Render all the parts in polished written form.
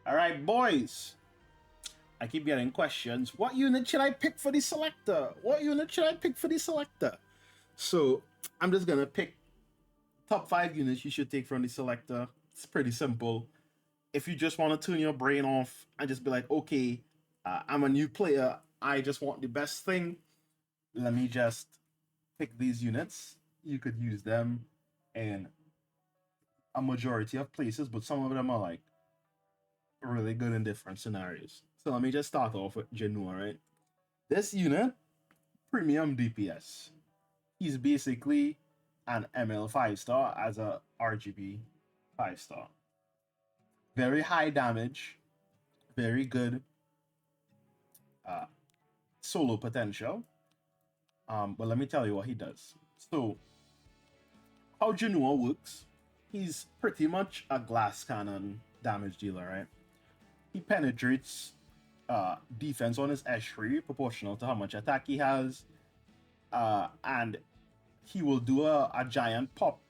All right, boys. I keep getting questions. What unit should I pick for the selector? What unit should I pick for the selector? So I'm just gonna pick top 5 units you should take from the selector. It's pretty simple. If you just want to turn your brain off and just be like, okay, I'm a new player. I just want the best thing. Let me just pick these units. You could use them in a majority of places, but some of them are like really good in different scenarios. So let me just start off with Genua, right? This unit, premium DPS. He's basically an ML 5-star as a RGB 5-star. Very high damage, very good uh, solo potential. But let me tell you what he does. So, how Genua works, he's pretty much a glass cannon damage dealer, right? He penetrates defense on his S3 proportional to how much attack he has, and he will do a giant pop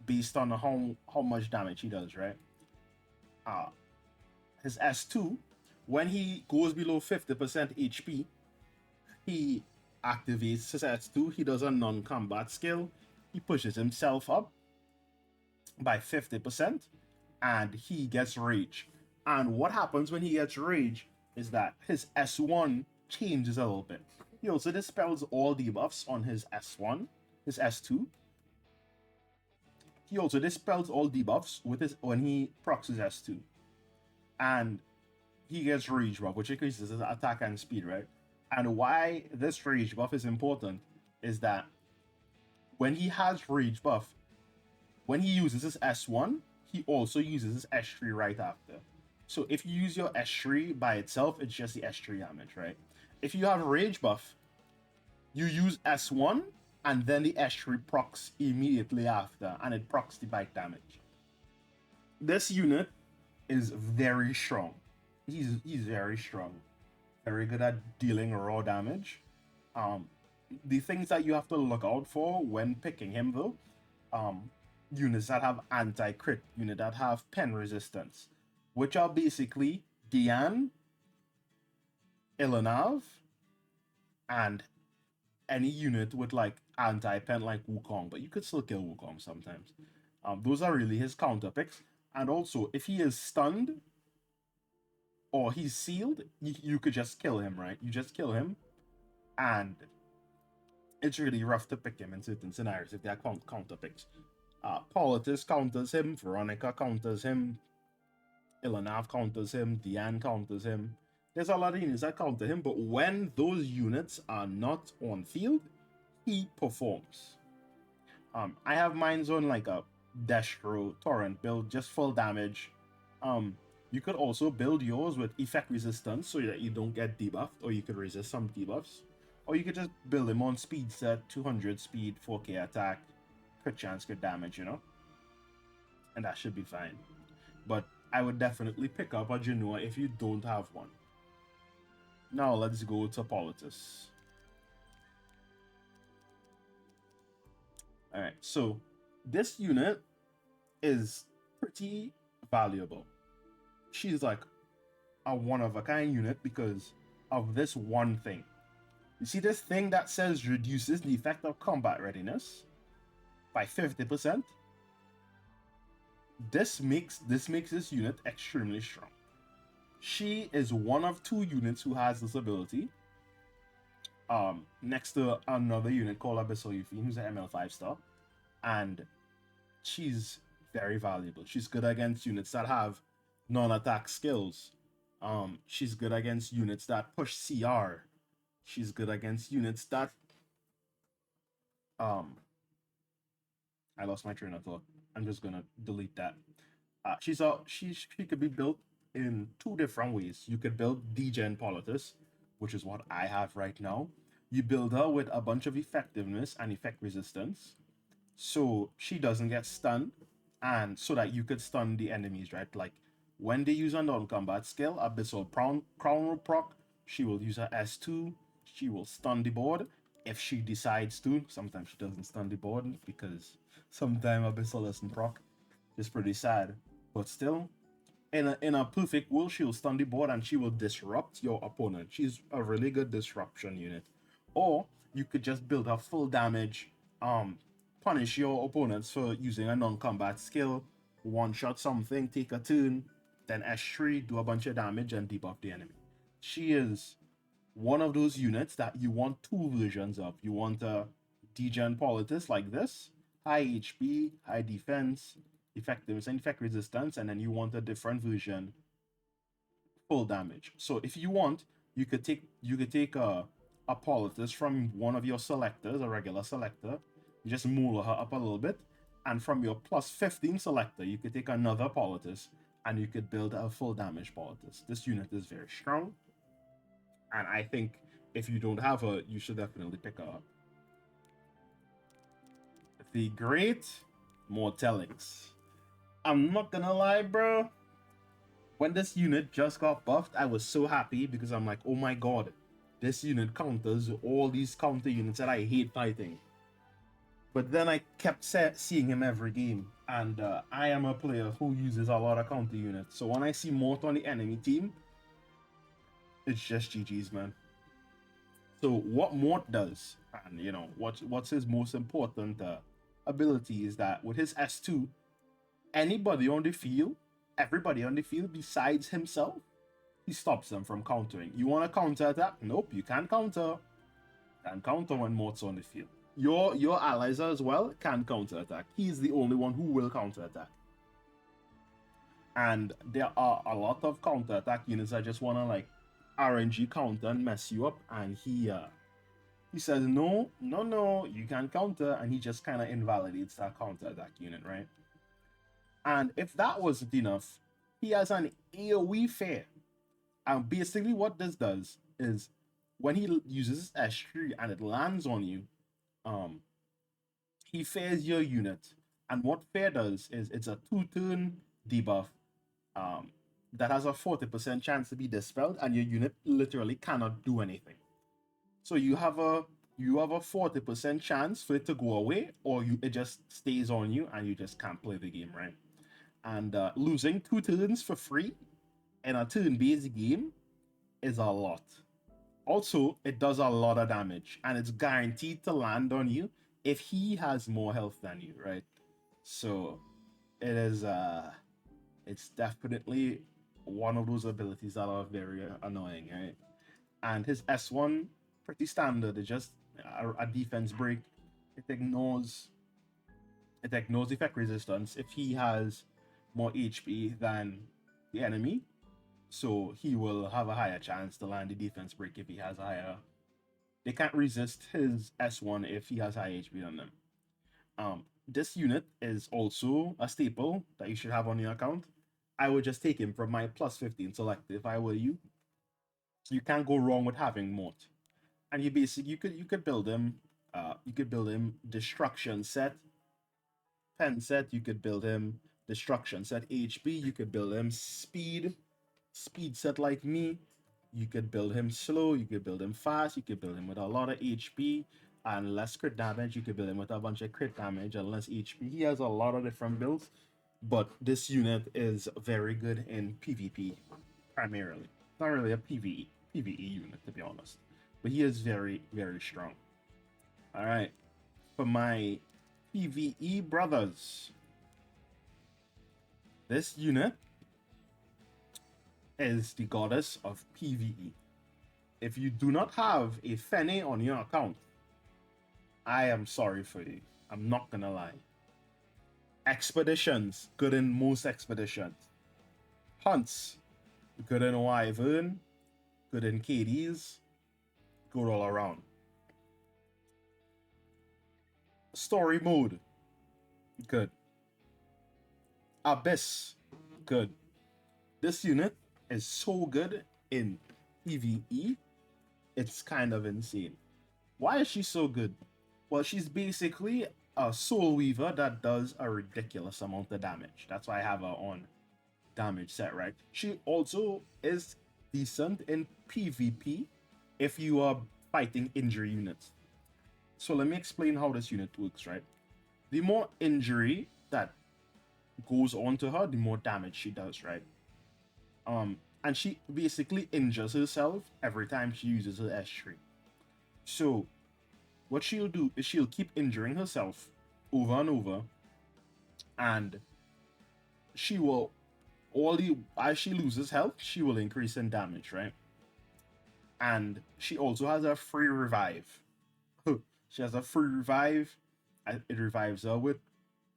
based on how much damage he does, right? His S2, when he goes below 50% HP, he activates his S2. He does a non-combat skill. He pushes himself up by 50%, and he gets rage. And what happens when he gets rage is that his S1 changes a little bit. He also dispels all debuffs on his S1, his S2. He also dispels all debuffs with his when he procs his S2. And he gets rage buff, which increases his attack and speed, right? And why this rage buff is important is that when he has rage buff, when he uses his S1, he also uses his S3 right after. So if you use your S3 by itself, it's just the S3 damage, right? If you have rage buff, you use S1 and then the S3 procs immediately after, and it procs the bite damage. This unit is very strong. He's very strong. Very good at dealing raw damage. The things that you have to look out for when picking him though, units that have anti-crit, units that have pen resistance, which are basically Diane, Ilanav, and any unit with like anti-pen like Wukong, but you could still kill Wukong sometimes. Those are really his counter picks. And also, if he is stunned or he's sealed, you could just kill him, right? You just kill him, and it's really rough to pick him in certain scenarios if they're counter picks. Politus counters him, Veronica counters him, Ilanav counters him, Diane counters him. There's a lot of units that counter him, but when those units are not on field, he performs. I have mine on like a Destro Torrent build, just full damage. You could also build yours with effect resistance so that you don't get debuffed, or you could resist some debuffs. Or you could just build him on speed set, 200 speed, 4k attack, crit chance, crit damage, you know? And that should be fine. But I would definitely pick up a Genoa if you don't have one. Now let's go to Politus. Alright, so this unit is pretty valuable. She's like a one-of-a-kind unit because of this one thing. You see this thing that says reduces the effect of combat readiness by 50%? This makes this unit extremely strong. She is one of 2 units who has this ability. Next to another unit called Abyssal Euphine, who's an ML 5-star. And she's very valuable. She's good against units that have non-attack skills. She's good against units that push CR. She's good against units that I lost my train of thought. I'm just gonna delete that. She could be built in 2 different ways. You could build Degen Politus, which is what I have right now. You build her with a bunch of effectiveness and effect resistance, so she doesn't get stunned, and so that you could stun the enemies, right? Like when they use a non-combat skill, Abyssal Crown will proc, she will use her S2, she will stun the board. If she decides to, sometimes she doesn't stun the board because sometimes Abyssal doesn't proc. It's pretty sad, but still, in a perfect world, she'll stun the board and she will disrupt your opponent. She's a really good disruption unit. Or you could just build her full damage, punish your opponents for using a non-combat skill, one-shot something, take a turn, then S3, do a bunch of damage and debuff the enemy. She is one of those units that you want two versions of. You want a degen Politus like this, high HP, high defense, effectiveness and effect resistance, and then you want a different version, full damage. So if you want, you could take a Politus from one of your selectors, a regular selector, just move her up a little bit, and from your plus 15 selector, you could take another Politus and you could build a full damage Politus. This unit is very strong, and I think if you don't have her, you should definitely pick her up. The Great Mortelix. I'm not gonna lie, bro. When this unit just got buffed, I was so happy because I'm like, oh my god, this unit counters all these counter units that I hate fighting. But then I kept seeing him every game, and I am a player who uses a lot of counter units. So when I see Mort on the enemy team, it's just GG's, man. So what Mort does, and you know what's his most important ability is that with his S2, anybody on the field, everybody on the field besides himself, he stops them from countering. You want to counter attack? Nope, you can't counter. Can't counter when Mort's on the field. Your allies as well can counter attack. He's the only one who will counter attack. And there are a lot of counter attack units that just want to like RNG counter and mess you up, and he says no, you can't counter, and he just kind of invalidates that counter attack unit, right? And if that wasn't enough, he has an AoE fair. And basically what this does is when he uses S3 and it lands on you, he fairs your unit. And what fair does is it's a 2-turn debuff that has a 40% chance to be dispelled, and your unit literally cannot do anything. So you have a 40% chance for it to go away, or it just stays on you and you just can't play the game, right? And losing 2 turns for free in a turn-based game is a lot. Also, it does a lot of damage, and it's guaranteed to land on you if he has more health than you, right? So it is it's definitely one of those abilities that are very annoying, right? And his S1, pretty standard. It's just a defense break. It ignores effect resistance if he has more HP than the enemy. So he will have a higher chance to land the defense break if he has a higher. They can't resist his S1 if he has high HP than them. This unit is also a staple that you should have on your account. I would just take him from my plus 15 select if I were you. You can't go wrong with having Mort. And you could build him destruction set, pen set, you could build him destruction set HP, you could build him speed set like me, you could build him slow, you could build him fast, you could build him with a lot of HP and less crit damage, you could build him with a bunch of crit damage and less HP. He has a lot of different builds, but this unit is very good in PvP primarily. Not really a PvE unit, to be honest, but he is very, very strong. All right, for my PvE brothers, this unit is the goddess of PvE. If you do not have a Fene on your account, I am sorry for you. I'm not gonna lie. Expeditions, good in most expeditions. Hunts, good in Wyvern, good in KDs, good all around. Story mode, good. Abyss, good. This unit is so good in PvE, it's kind of insane. Why is she so good? Well, she's basically a soul weaver that does a ridiculous amount of damage. That's why I have her on damage set, right? She also is decent in PvP if you are fighting injury units. So let me explain how this unit works, right? The more injury that goes on to her, the more damage she does, right? And she basically injures herself every time she uses her S3. So what she'll do is she'll keep injuring herself over and over, and she will as she loses health, she will increase in damage, right? And she also has a free revive. She has a free revive. It revives her with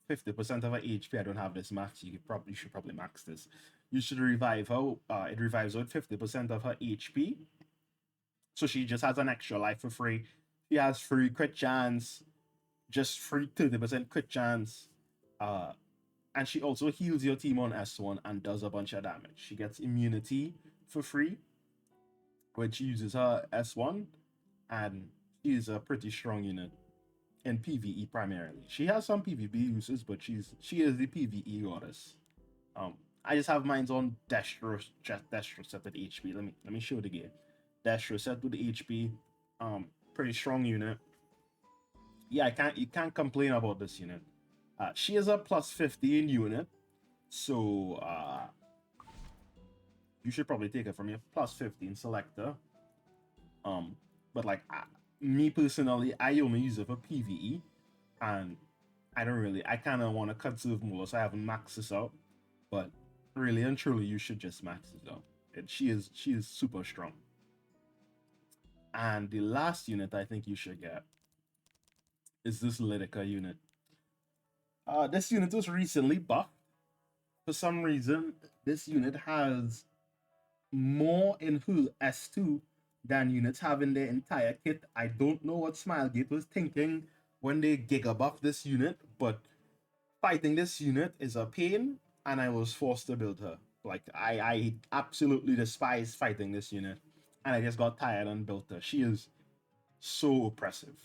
50% of her HP. I don't have this max. You should probably max this. You should revive her. It revives her with 50% of her HP. So she just has an extra life for free. She has free crit chance, just free 30% crit chance. And she also heals your team on S1 and does a bunch of damage. She gets immunity for free when she uses her S1, and she is a pretty strong unit in PvE primarily. She has some PvP uses, but she is the PvE goddess. I just have mine on Destro set with HP. Let me show the game. Destro set with the HP. Pretty strong unit. Yeah, you can't complain about this unit. She is a plus 15 unit, so you should probably take it from your plus 15 selector. But like me personally, I only use it for PvE, and I kind of want to conserve more, so I haven't maxed this out. But really and truly, you should just max it out. She is super strong. And the last unit I think you should get is this Litica unit. This unit was recently buffed. For some reason, this unit has more in her S2 than units have in their entire kit. I don't know what Smilegate was thinking when they giga buffed this unit, but fighting this unit is a pain, and I was forced to build her. Like I absolutely despise fighting this unit, and I just got tired and built her. She is so oppressive.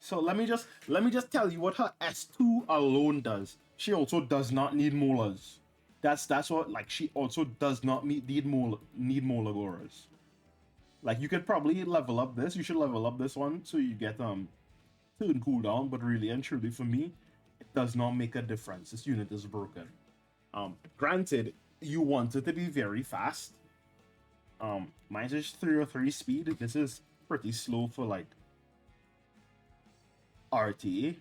So let me just tell you what her S2 alone does. She also does not need molars. That's what, like, she also does not need Molagoras. Like, you could probably level up this. You should level up this one so you get turn cooldown, but really and truly for me, it does not make a difference. This unit is broken. Granted, you want it to be very fast. Mine's just 303 speed. This is pretty slow for like RTA.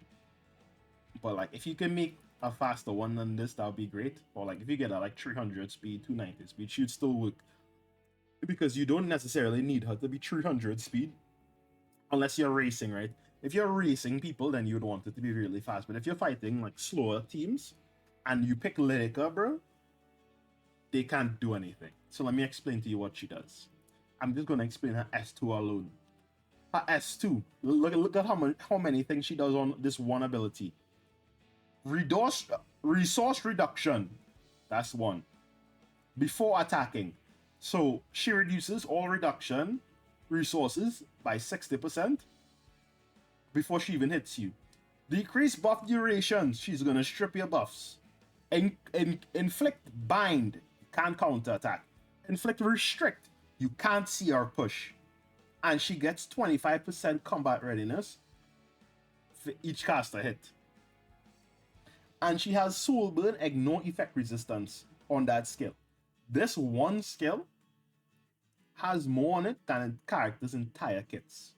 But like, if you can make a faster one than this, that would be great. Or like, if you get a like 300 speed, 290 speed, she'd still work. Because you don't necessarily need her to be 300 speed unless you're racing, right? If you're racing people, then you'd want it to be really fast. But if you're fighting like slower teams and you pick Litica, bro, they can't do anything. So let me explain to you what she does. I'm just gonna explain her S2 alone. Her S2, look at how many things she does on this one ability. Resource reduction, that's one. Before attacking, so she reduces all reduction resources by 60% before she even hits you. Decrease buff duration, she's gonna strip your buffs. Inflict bind, can't counter attack. Inflict restrict, you can't see or push. And she gets 25% combat readiness for each caster hit. And she has Soul Burn, ignore effect resistance on that skill. This one skill has more on it than a character's entire kits.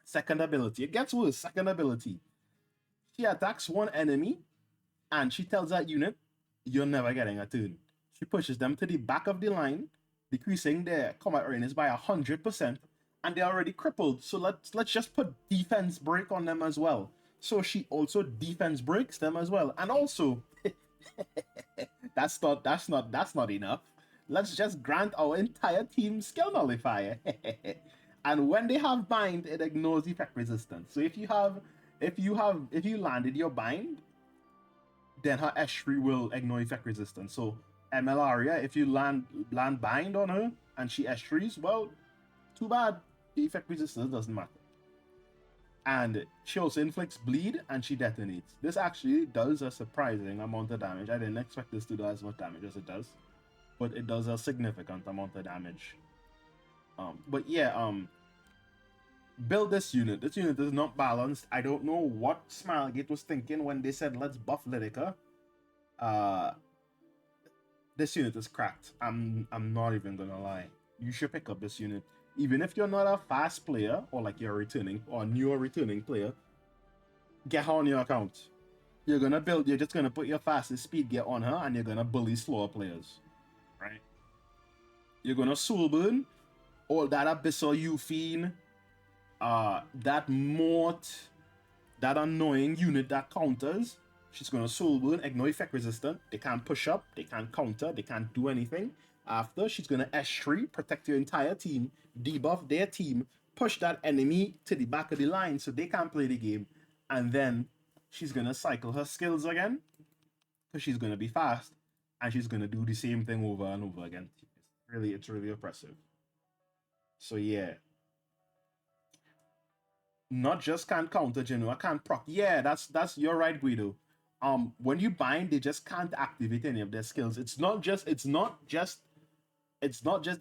Second ability, it gets worse. Second ability, she attacks one enemy and she tells that unit, you're never getting a turn. She pushes them to the back of the line, decreasing their combat readiness by 100%, and they're already crippled. So let's just put defense break on them as well. So she also defense breaks them as well. And also, that's not enough. Let's just grant our entire team skill nullifier. And when they have bind, it ignores effect resistance. So if you landed your bind, then her S3 will ignore effect resistance. So MLaria, if you land bind on her and she S3s, well, too bad. The effect resistance doesn't matter. And she also inflicts bleed and she detonates. This actually does a surprising amount of damage. I didn't expect this to do as much damage as it does, but it does a significant amount of damage. But yeah, build this unit. This unit is not balanced. I don't know what Smilegate was thinking when they said let's buff Litica. this unit is cracked. I'm not even gonna lie. You should pick up this unit. Even if you're not a fast player or like you're returning or newer returning player, get her on your account. You're just gonna put your fastest speed gear on her and you're gonna bully slower players. Right? You're gonna soul burn all that Abyssal Euphine, that Mort, that annoying unit that counters. She's gonna soul burn, ignore effect resistant. They can't push up, they can't counter, they can't do anything. After, she's gonna S3, protect your entire team, debuff their team, push that enemy to the back of the line so they can't play the game. And then she's gonna cycle her skills again, because she's gonna be fast, and she's gonna do the same thing over and over again. It's really oppressive. So yeah. Not just can't counter Genoa, can't proc. Yeah, that's you're right, Guido. When you bind, they just can't activate any of their skills. It's not just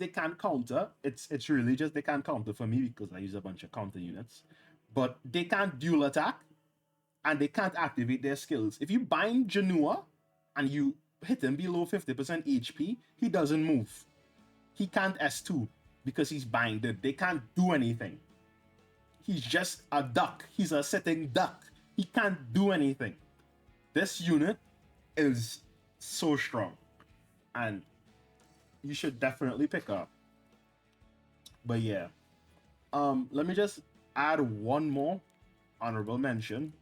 they can't counter. It's really just they can't counter for me because I use a bunch of counter units. But they can't dual attack and they can't activate their skills. If you bind Genoa and you hit him below 50% HP, he doesn't move. He can't S2 because he's binded. They can't do anything. He's just a duck. He's a sitting duck. He can't do anything. This unit is so strong. And you should definitely pick up. But yeah. Let me just add one more honorable mention.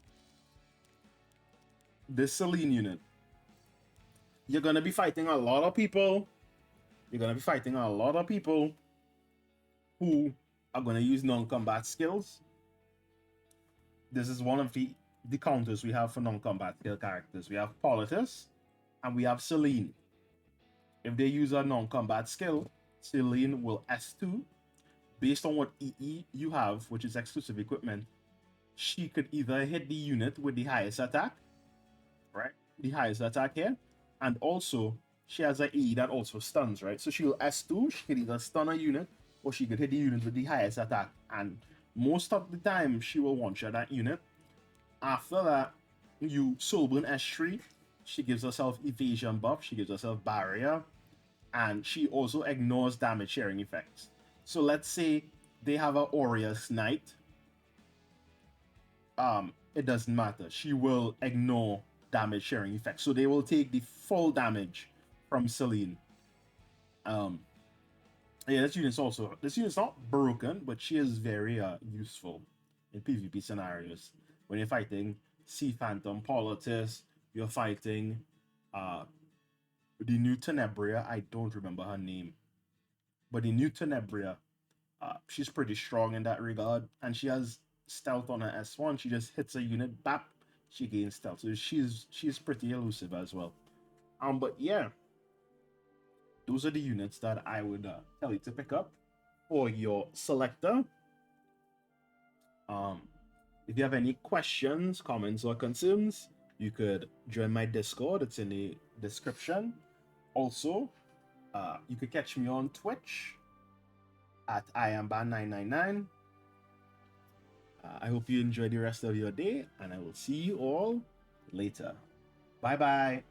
This Selene unit. You're gonna be fighting a lot of people. You're gonna be fighting a lot of people who are gonna use non-combat skills. This is one of the counters we have for non-combat skill characters. We have Politus and we have Selene. If they use a non-combat skill, Selene will S2. Based on what EE you have, which is exclusive equipment, she could either hit the unit with the highest attack, right? The highest attack here. And also, she has an EE that also stuns, right? So she'll S2, she could either stun a unit or she could hit the unit with the highest attack. And most of the time, she will one-shot that unit. After that, you Soulburn S3. She gives herself evasion buff. She gives herself barrier. And she also ignores damage sharing effects. So let's say they have an Aureus Knight. It doesn't matter. She will ignore damage sharing effects. So they will take the full damage from Selene. Yeah, this unit's not broken, but she is very useful in PvP scenarios. When you're fighting Sea Phantom, Politus, you're fighting the new Tenebria. I don't remember her name. But the new Tenebria, she's pretty strong in that regard. And she has stealth on her S1. She just hits a unit, bap, she gains stealth. So she's pretty elusive as well. But yeah, those are the units that I would tell you to pick up for your selector. If you have any questions, comments, or concerns, you could join my Discord. It's in the description. Also, you could catch me on Twitch at iamban999. I hope you enjoy the rest of your day, and I will see you all later. Bye-bye.